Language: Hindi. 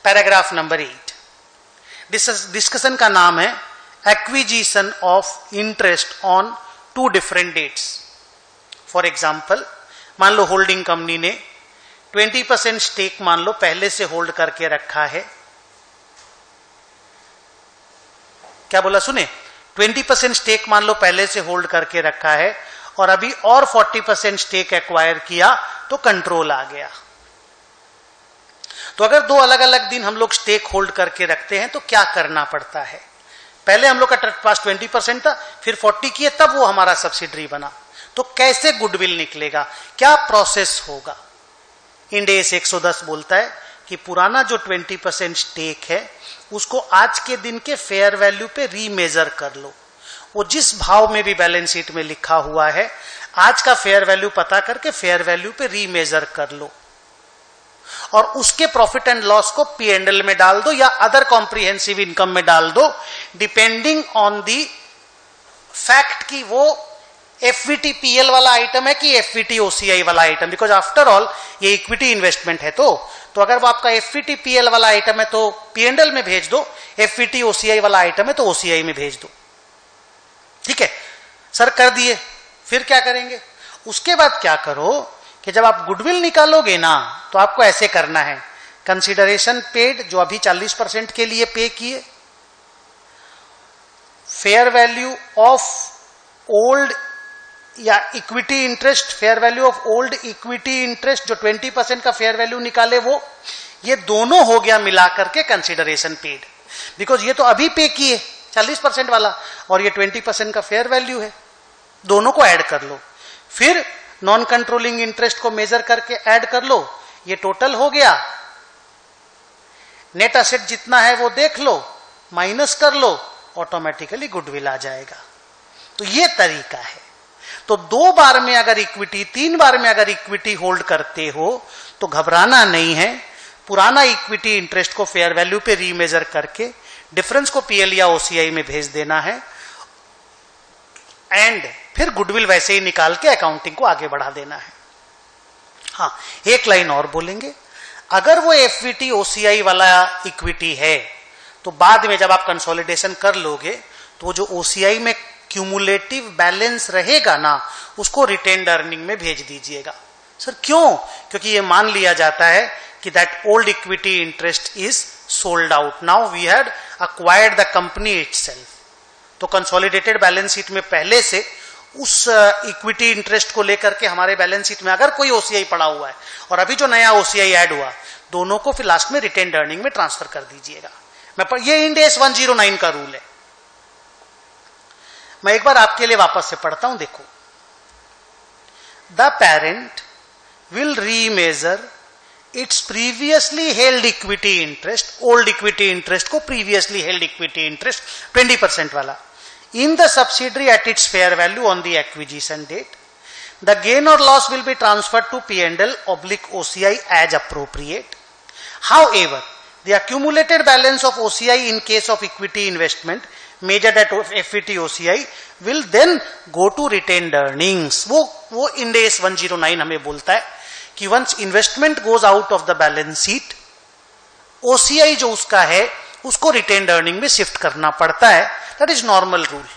पैराग्राफ नंबर 8, डिस्कशन का नाम है acquisition of interest on 2 different dates. For example, मान लो होल्डिंग कंपनी ने 20% स्टेक मान लो पहले से होल्ड करके रखा है। क्या बोला सुने, 20% स्टेक मान लो पहले से होल्ड करके रखा है और अभी और 40% स्टेक एक्वायर किया तो कंट्रोल आ गया। तो अगर 2 अलग अलग दिन हम लोग स्टेक होल्ड करके रखते हैं तो क्या करना पड़ता है? पहले हम लोग का पास 20% था, फिर 40 किए, तब वो हमारा सब्सिडरी बना। तो कैसे गुडविल निकलेगा, क्या प्रोसेस होगा? इंड एस 110 बोलता है कि पुराना जो 20% स्टेक है उसको आज के दिन के फेयर वैल्यू पे रीमेजर कर लो। वो जिस भाव में भी बैलेंस शीट में लिखा हुआ है, आज का फेयर वैल्यू पता करके फेयर वैल्यू पे रीमेजर कर लो और उसके प्रॉफिट एंड लॉस को P&L में डाल दो या अदर कॉम्प्रिहेंसिव इनकम में डाल दो, डिपेंडिंग ऑन दी फैक्ट कि वो FVT PL वाला आइटम है कि FVT OCI वाला आइटम, बिकॉज आफ्टर ऑल ये इक्विटी इन्वेस्टमेंट है। तो अगर वो आपका FVT PL वाला आइटम है तो P&L में भेज दो, FVT OCI वाला आइटम है तो OCI में भेज दो। ठीक है सर, कर दिए। फिर क्या करेंगे? उसके बाद क्या करो कि जब आप गुडविल निकालोगे ना तो आपको ऐसे करना है, कंसिडरेशन पेड जो अभी 40% के लिए पे किए, फेयर वैल्यू ऑफ ओल्ड या equity interest, fair value of old equity interest जो 20% का फेयर वैल्यू निकाले वो, ये दोनों हो गया मिलाकर के कंसिडरेशन पेड। बिकॉज ये तो अभी पे किए 40% वाला और ये 20% का फेयर वैल्यू है, दोनों को ऐड कर लो। फिर नॉन कंट्रोलिंग इंटरेस्ट को मेजर करके ऐड कर लो, ये टोटल हो गया। नेट असेट जितना है वो देख लो, माइनस कर लो, ऑटोमेटिकली गुडविल आ जाएगा। तो ये तरीका है। तो 2 बार में अगर इक्विटी, 3 बार में अगर इक्विटी होल्ड करते हो तो घबराना नहीं है। पुराना इक्विटी इंटरेस्ट को फेयर वैल्यू पे रीमेजर करके डिफरेंस को PL या OCI में भेज देना है एंड फिर गुडविल वैसे ही निकाल के अकाउंटिंग को आगे बढ़ा देना है। हाँ, एक लाइन और बोलेंगे, अगर वो FVT OCI वाला इक्विटी है तो बाद में जब आप कंसोलिडेशन कर लोगे तो वो जो OCI में क्यूमुलेटिव बैलेंस रहेगा ना, उसको रिटेन्ड अर्निंग में भेज दीजिएगा। सर क्यों? क्योंकि ये मान लिया जाता है कि that old equity interest is sold out, now we had acquired the company itself. तो कंसोलिडेटेड बैलेंस शीट में पहले से उस इक्विटी इंटरेस्ट को लेकर के हमारे बैलेंस शीट में अगर कोई OCI पड़ा हुआ है और अभी जो नया OCI ऐड हुआ, दोनों को फिर लास्ट में रिटेन्ड अर्निंग में ट्रांसफर कर दीजिएगा। ये इंड एस 109 का रूल है। मैं एक बार आपके लिए वापस से पढ़ता हूं, देखो। The parent will remeasure it's previously held equity interest, old equity interest को प्रीवियसली हेल्ड इक्विटी इंटरेस्ट 20% वाला, in the subsidiary at its fair value on the acquisition date. The gain or loss will be transferred to P&L/OCI as appropriate. However, the accumulated balance of OCI in case of equity investment measured at FVT OCI will then go to retained earnings. वो Ind AS 109 हमें बोलता है कि once investment goes out of the balance sheet, OCI जो उसका है उसको retained earning में शिफ्ट करना पड़ता है। That is normal rule.